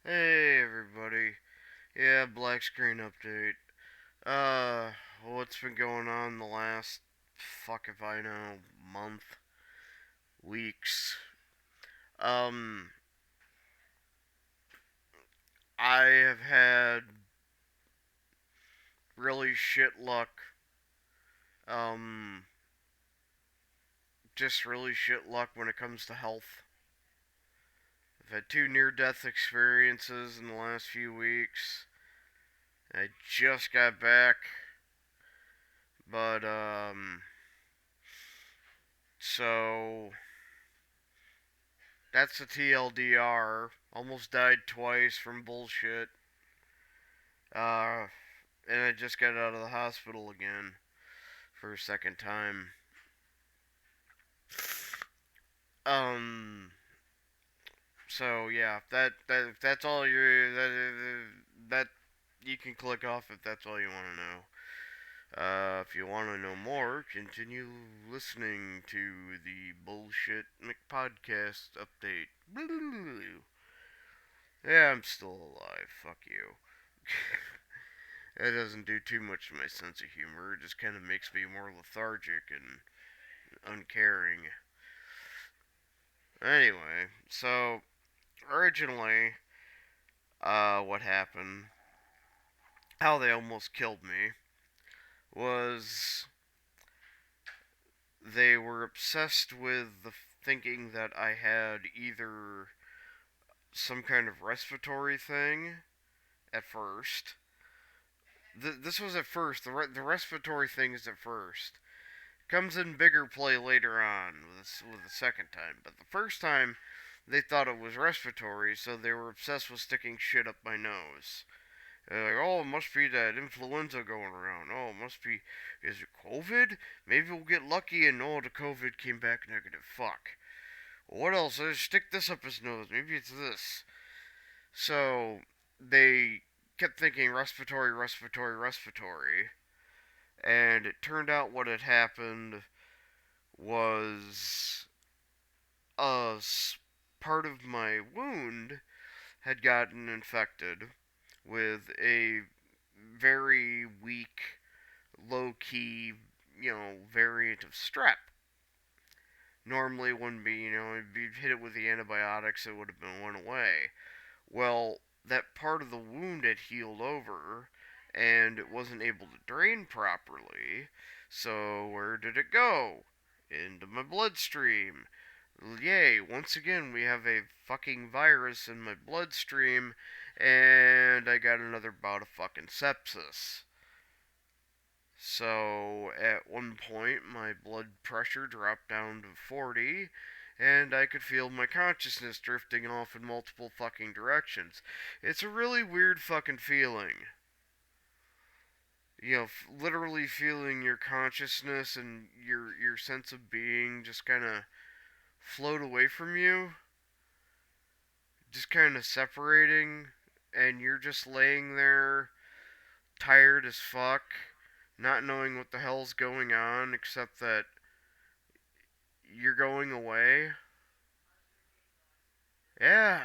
Hey everybody. Yeah, black screen update. Uh, what's been going on the last, fuck if I know, month, weeks? Um, I have had really shit luck. Um, just really shit luck when it comes to health. I've had two near death experiences in the last few weeks. I just got back, but, so that's the TLDR. Almost died twice from bullshit. Uh, and I just got out of the hospital again for a second time. Um, so yeah, that if that's all you that you can click off if that's all you want to know. If you want to know more, continue listening to the bullshit McPodcast update. Yeah, I'm still alive. Fuck you. That doesn't do too much to my sense of humor. It just kind of makes me more lethargic and uncaring. Anyway, so originally, what happened, how they almost killed me, was they were obsessed with the thinking that I had either some kind of respiratory thing at first. This was at first. The respiratory thing is at first. Comes in bigger play later on with the second time. But the first time, they thought it was respiratory, so they were obsessed with sticking shit up my nose. They're like, oh, it must be that influenza going around. Oh, it must be. Is it COVID? Maybe we'll get lucky and oh, the COVID came back negative. Fuck. What else? Stick this up his nose. Maybe it's this. So they kept thinking respiratory, respiratory, respiratory. And it turned out what had happened was a part of my wound had gotten infected with a very weak, low key, variant of strep. Normally, wouldn't be, if you hit it with the antibiotics, it would have been went away. Well, that part of the wound had healed over, and it wasn't able to drain properly. So, where did it go? Into my bloodstream. Yay, once again, we have a fucking virus in my bloodstream, and I got another bout of fucking sepsis. So, at one point, my blood pressure dropped down to 40, and I could feel my consciousness drifting off in multiple fucking directions. It's a really weird fucking feeling. Literally feeling your consciousness and your sense of being just kind of float away from you, just kind of separating, and you're just laying there tired as fuck, not knowing what the hell's going on except that you're going away. Yeah,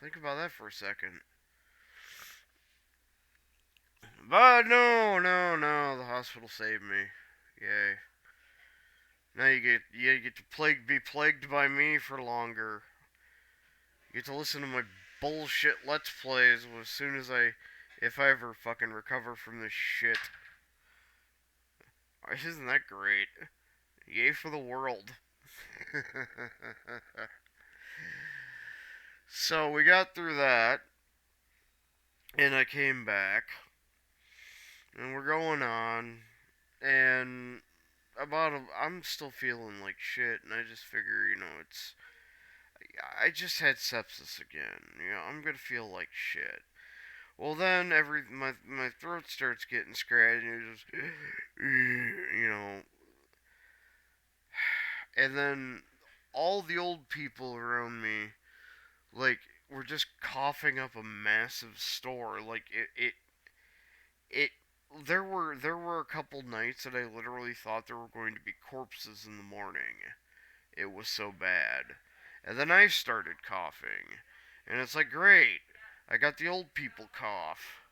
think about that for a second. But no, no, no, the hospital saved me. Yay. Now you get to be plagued by me for longer. You get to listen to my bullshit let's plays as soon as if I ever fucking recover from this shit. Isn't that great? Yay for the world. So we got through that, and I came back, and we're going on, and I'm still feeling like shit, and I just figure, I just had sepsis again. I'm gonna feel like shit. Well, then my throat starts getting scratched, and it just, and then all the old people around me, like, were just coughing up a massive store. Like it there were a couple nights that I literally thought there were going to be corpses in the morning. It was so bad. And then I started coughing. And it's like, great. I got the old people cough.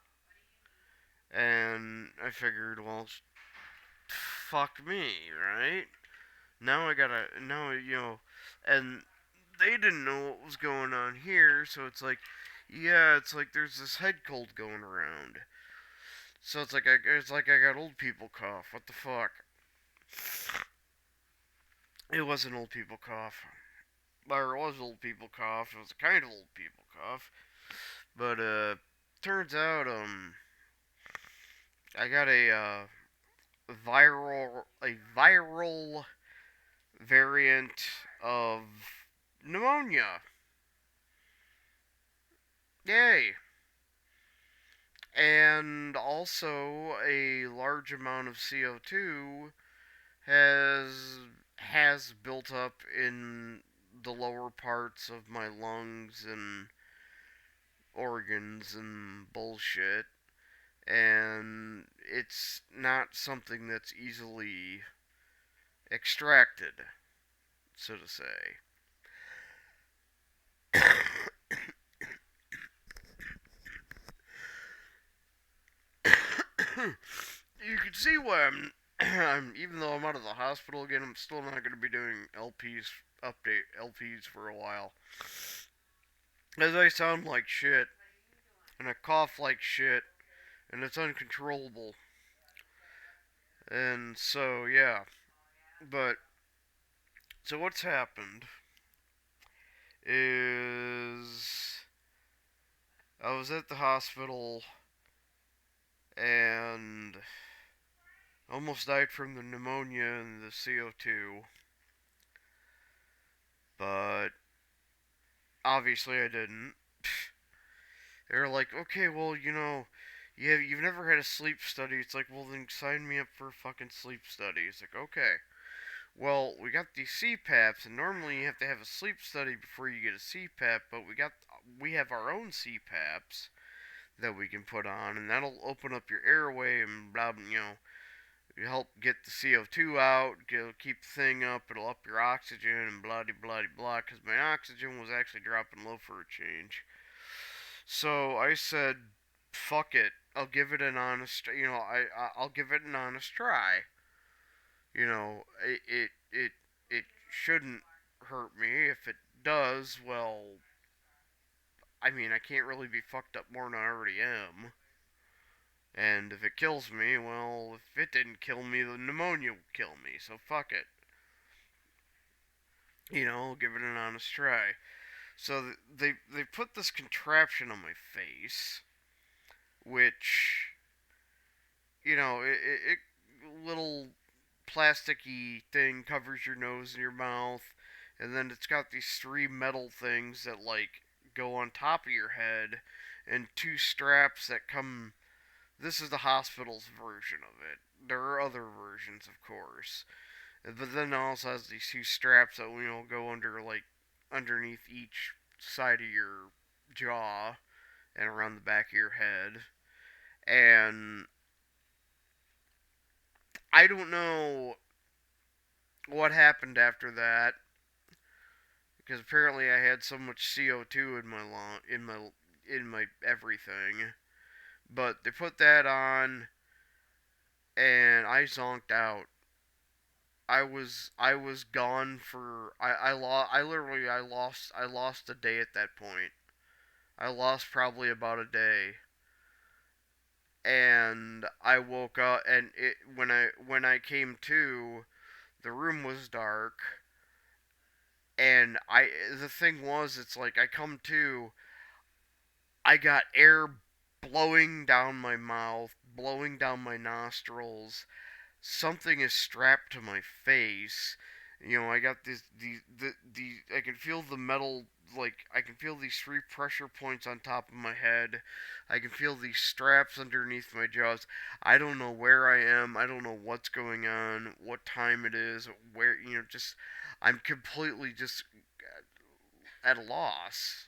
And I figured, well, fuck me, right? Now I gotta, now, and they didn't know what was going on here, so it's like, yeah, it's like there's this head cold going around. So it's like I got old people cough. What the fuck? It wasn't old people cough. Or it was old people cough. It was a kind of old people cough. But turns out I got a viral variant of pneumonia. Yay! And also a large amount of CO2 has has built up in the lower parts of my lungs and organs and bullshit, and it's not something that's easily extracted, so to say. You can see why I'm even though I'm out of the hospital again, I'm still not going to be doing LPs for a while, as I sound like shit and I cough like shit and it's uncontrollable. And so yeah, but so what's happened is I was at the hospital and almost died from the pneumonia and the CO2, but obviously I didn't. They're like, okay, well, you've never had a sleep study. It's like, well, then sign me up for a fucking sleep study. It's like, okay. Well, we got these CPAPs, and normally you have to have a sleep study before you get a CPAP, but we have our own CPAPs that we can put on, and that'll open up your airway and blah, help get the CO2 out, keep the thing up, it'll up your oxygen and blah blah blah. Because my oxygen was actually dropping low for a change. So I said, fuck it. I'll give it an honest, I'll give it an honest try. It shouldn't hurt me. If it does, well, I mean, I can't really be fucked up more than I already am. And if it kills me, well, if it didn't kill me, the pneumonia will kill me. So fuck it. I'll give it an honest try. So they put this contraption on my face, which it little plasticky thing covers your nose and your mouth, and then it's got these three metal things that like go on top of your head, and two straps that come. This is the hospital's version of it. There are other versions, of course, but then it also has these two straps that go underneath each side of your jaw and around the back of your head. And I don't know what happened after that, because apparently I had so much CO2 in my in my everything. But they put that on, and I zonked out. I was gone for I lost a day at that point. I lost probably about a day, and I woke up, and when I came to, the room was dark, and the thing was, it's like I come to, I got air blowing down my mouth, blowing down my nostrils. Something is strapped to my face. I got this the I can feel the metal, like I can feel these three pressure points on top of my head. I can feel these straps underneath my jaws. I don't know where I am. I don't know what's going on, what time it is, where just I'm completely just at a loss,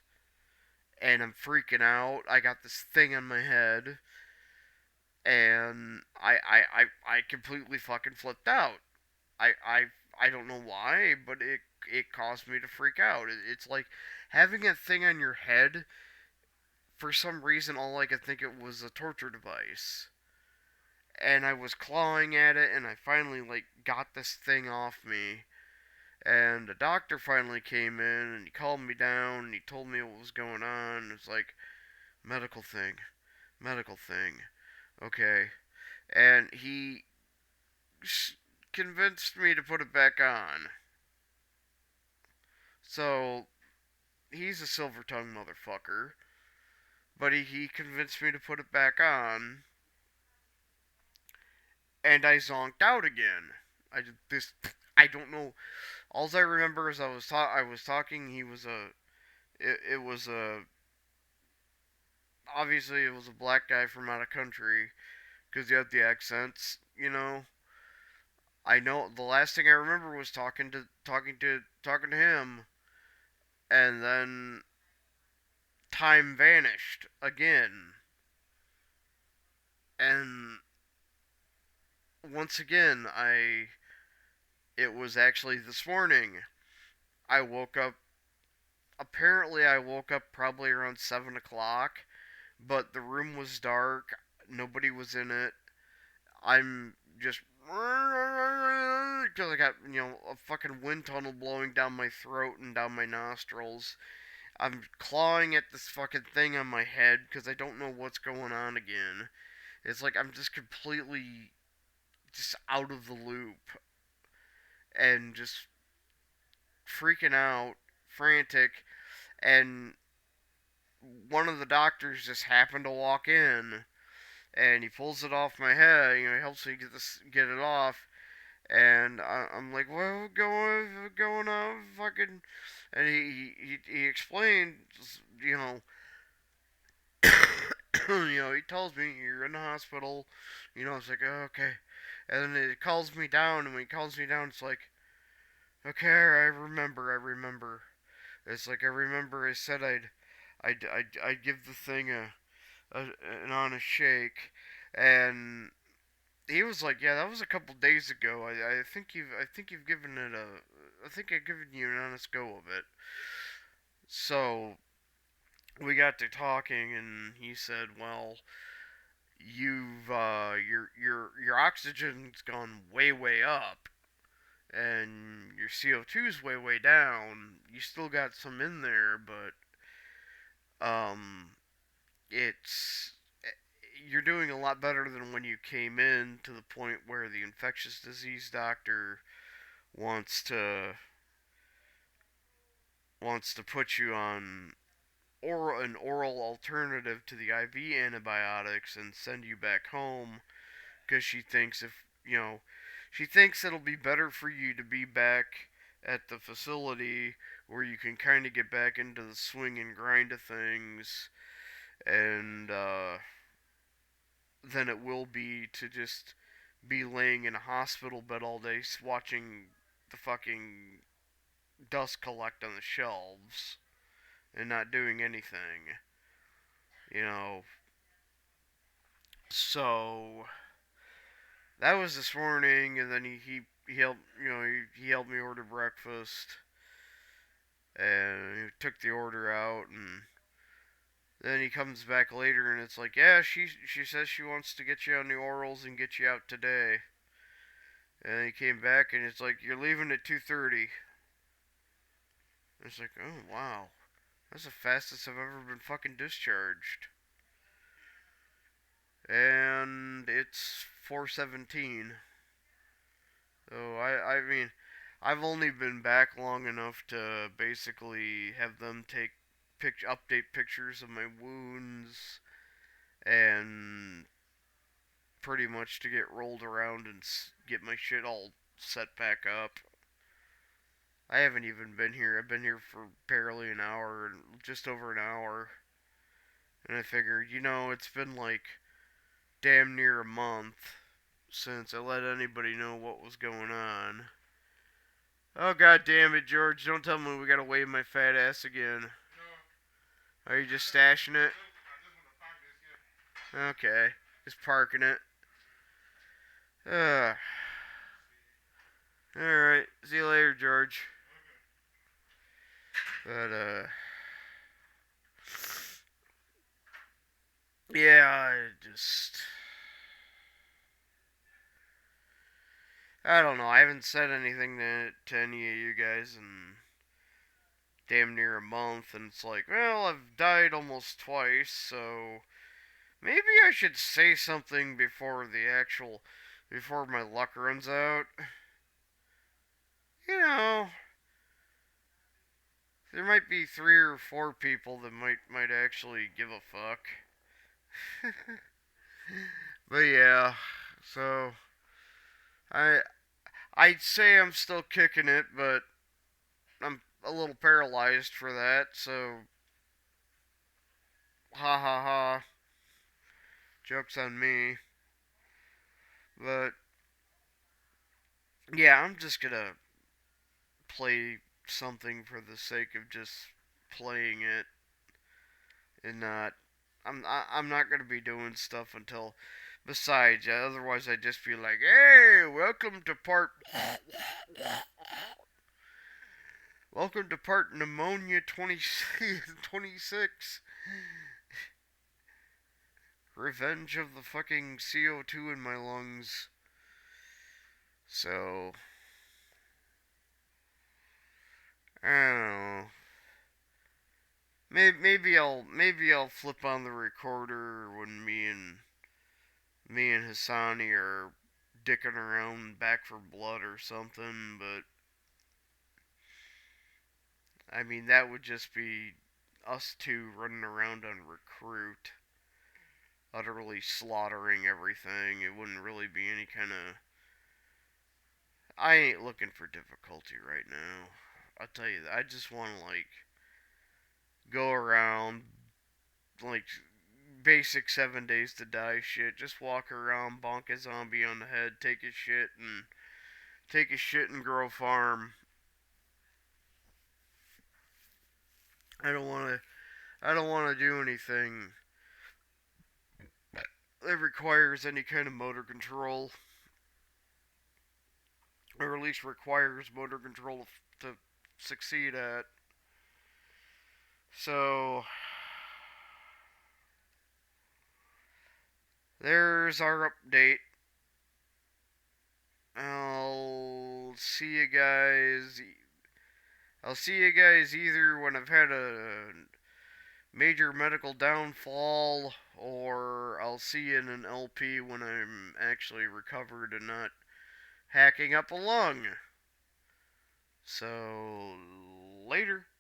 and I'm freaking out. I got this thing on my head, and I completely fucking flipped out. I I I don't know why, but it caused me to freak out. It's like having a thing on your head for some reason, all I could think it was a torture device. And I was clawing at it, and I finally like got this thing off me. And the doctor finally came in, and he calmed me down, and he told me what was going on. It was like medical thing, medical thing. Okay, and he convinced me to put it back on. So he's a silver tongued motherfucker, but he convinced me to put it back on, and I zonked out again. This I don't know. All I remember is I was talking. He was it was a obviously it was a black guy from out of country because he had the accents. I know the last thing I remember was talking to him, and then time vanished again, and once again I it was actually this morning. I woke up. Apparently, I woke up probably around 7 o'clock, but the room was dark. Nobody was in it. I'm just because I got a fucking wind tunnel blowing down my throat and down my nostrils. I'm clawing at this fucking thing on my head because I don't know what's going on again. It's like I'm just completely just out of the loop and just freaking out, frantic, and one of the doctors just happened to walk in and he pulls it off my head. He helps me get it off, and I'm like, "What going on, fucking?" And he explained, you know, he tells me you're in the hospital. It's like, oh, okay, and then it calls me down, and when he calls me down, it's like, okay, I remember. It's like I remember I said I'd give the thing an honest shake, and he was like, "Yeah, that was a couple days ago. I think you've given it I think I've given you an honest go of it." So we got to talking, and he said, "Well, your oxygen's gone way up, and your CO2's way down. You still got some in there, but um, it's you're doing a lot better than when you came in, to the point where the infectious disease doctor wants to put you on an oral alternative to the IV antibiotics and send you back home because she thinks it'll be better for you to be back at the facility where you can kind of get back into the swing and grind of things, and than it will be to just be laying in a hospital bed all day watching the fucking dust collect on the shelves and not doing anything. You know. So that was this morning, and then he helped he helped me order breakfast, and he took the order out, and then he comes back later, and it's like, yeah, she says she wants to get you on the orals and get you out today. And he came back, and it's like, you're leaving at 2:30. It's like, oh wow, that's the fastest I've ever been fucking discharged. And it's 4:17. So I mean, I've only been back long enough to basically have them update pictures of my wounds, and pretty much to get rolled around and get my shit all set back up. I haven't even been here. I've been here for barely an hour, just over an hour. And I figured, it's been like damn near a month since I let anybody know what was going on. Oh, god damn it, George. Don't tell me we gotta wave my fat ass again. Are you just stashing it? Okay. Just parking it. Alright. See you later, George. But, Yeah, I just. I don't know. I haven't said anything to any of you guys in damn near a month, and it's like, well, I've died almost twice, so maybe I should say something before my luck runs out. You know, there might be 3 or 4 people that might actually give a fuck. But yeah, so I I'd say I'm still kicking it, but I'm a little paralyzed for that. So ha ha ha, jokes on me. But yeah, I'm just gonna play something for the sake of just playing it and not. I'm not gonna be doing stuff until. Besides, otherwise I'd just be like, "Hey, welcome to part pneumonia 26, revenge of the fucking CO2 in my lungs." So I don't know. Maybe I'll flip on the recorder when me and Hassani are dicking around back for blood or something. But I mean that would just be us two running around on recruit, utterly slaughtering everything. It wouldn't really be any kind of. I ain't looking for difficulty right now. I'll tell you that. I just want to go around like basic 7 days to die shit. Just walk around, bonk a zombie on the head, take a shit and grow farm. I don't want to. I don't want to do anything that requires any kind of motor control, or at least requires motor control to succeed at. So there's our update. I'll see you guys. I'll see you guys either when I've had a major medical downfall, or I'll see you in an LP when I'm actually recovered and not hacking up a lung. So, later.